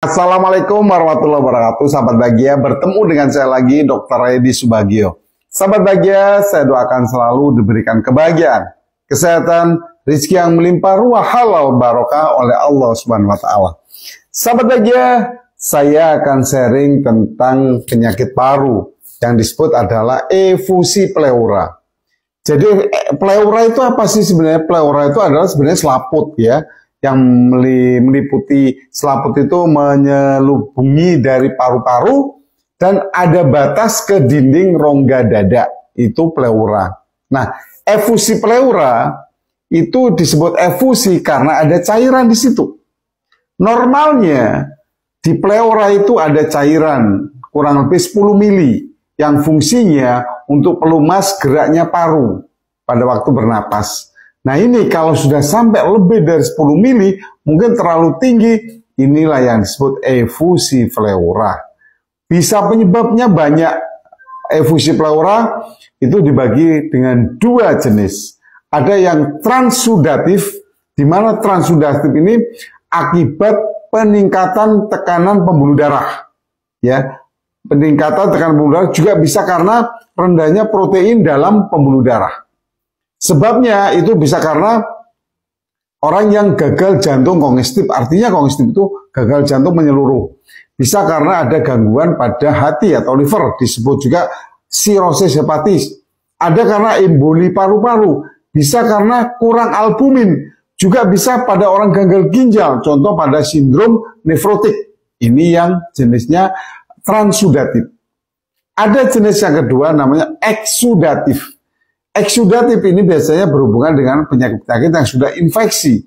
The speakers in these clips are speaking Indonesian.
Assalamualaikum warahmatullahi wabarakatuh. Sahabat bahagia, bertemu dengan saya lagi Dr. Reddy Subagio. Sahabat bahagia, saya doakan selalu diberikan kebahagiaan, kesehatan, rezeki yang melimpah, ruah halal barokah oleh Allah Subhanahu wa taala. Sahabat bahagia, saya akan sharing tentang penyakit paru yang disebut adalah efusi pleura. Jadi pleura itu apa sih sebenarnya? Pleura itu adalah sebenarnya selaput ya, yang meliputi selaput itu menyelubungi dari paru-paru dan ada batas ke dinding rongga dada, itu pleura. Nah, efusi pleura itu disebut efusi karena ada cairan di situ. Normalnya di pleura itu ada cairan kurang lebih 10 mili yang fungsinya untuk pelumas geraknya paru pada waktu bernapas. Nah ini kalau sudah sampai lebih dari 10 mili, mungkin terlalu tinggi, inilah yang disebut efusi pleura. Bisa penyebabnya banyak. Efusi pleura itu dibagi dengan dua jenis. Ada yang transudatif, di mana transudatif ini akibat peningkatan tekanan pembuluh darah. Ya, peningkatan tekanan pembuluh darah juga bisa karena rendahnya protein dalam pembuluh darah. Sebabnya itu bisa karena orang yang gagal jantung kongestif, artinya kongestif itu gagal jantung menyeluruh. Bisa karena ada gangguan pada hati atau liver, disebut juga sirosis hepatis. Ada karena emboli paru-paru, bisa karena kurang albumin, juga bisa pada orang gagal ginjal, contoh pada sindrom nefrotik. Ini yang jenisnya transudatif. Ada jenis yang kedua namanya eksudatif. Eksudatif ini biasanya berhubungan dengan penyakit-penyakit yang sudah infeksi.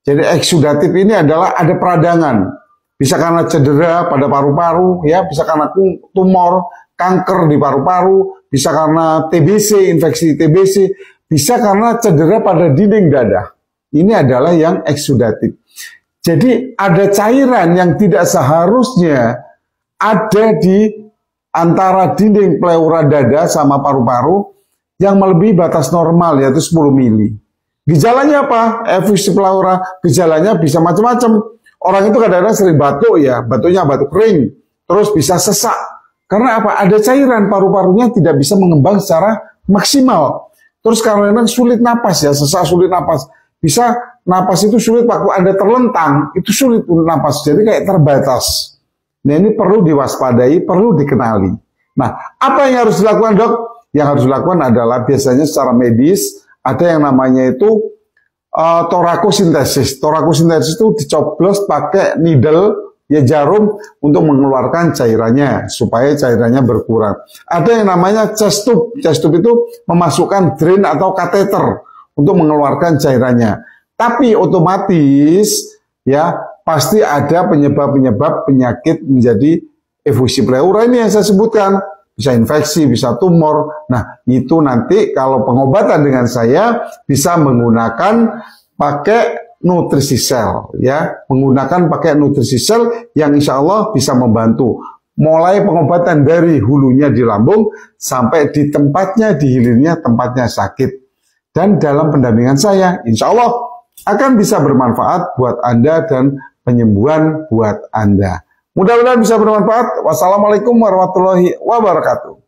Jadi eksudatif ini adalah ada peradangan. Bisa karena cedera pada paru-paru, ya, bisa karena tumor, kanker di paru-paru, bisa karena TBC, infeksi TBC, bisa karena cedera pada dinding dada. Ini adalah yang eksudatif. Jadi ada cairan yang tidak seharusnya ada di antara dinding pleura dada sama paru-paru yang melebihi batas normal, yaitu 10 mili. Gejalanya apa? Efusi pleura, gejalanya bisa macam-macam. Orang itu kadang-kadang sering batuk ya, batuknya batuk kering, terus bisa sesak. Karena apa? Ada cairan, paru-parunya tidak bisa mengembang secara maksimal. Terus kadang-kadang sulit napas ya, sesak sulit napas. Bisa napas itu sulit, waktu Anda terlentang, itu sulit untuk napas. Jadi kayak terbatas. Nah ini perlu diwaspadai, perlu dikenali. Nah, apa yang harus dilakukan dok? Yang harus dilakukan adalah biasanya secara medis, ada yang namanya itu torakosintesis. Torakosintesis itu dicoblos pakai needle, ya jarum, untuk mengeluarkan cairannya, supaya cairannya berkurang. Ada yang namanya chest tube. Chest tube itu memasukkan drain atau kateter untuk mengeluarkan cairannya. Tapi otomatis, ya, pasti ada penyebab-penyebab penyakit menjadi efusi pleura ini yang saya sebutkan. Bisa infeksi, bisa tumor. Nah, itu nanti kalau pengobatan dengan saya bisa menggunakan pakai nutrisi sel, ya, menggunakan pakai nutrisi sel yang insya Allah bisa membantu. Mulai pengobatan dari hulunya di lambung sampai di tempatnya, di hilirnya tempatnya sakit. Dan dalam pendampingan saya, insya Allah akan bisa bermanfaat buat Anda dan penyembuhan buat Anda. Mudah-mudahan bisa bermanfaat. Wassalamualaikum warahmatullahi wabarakatuh.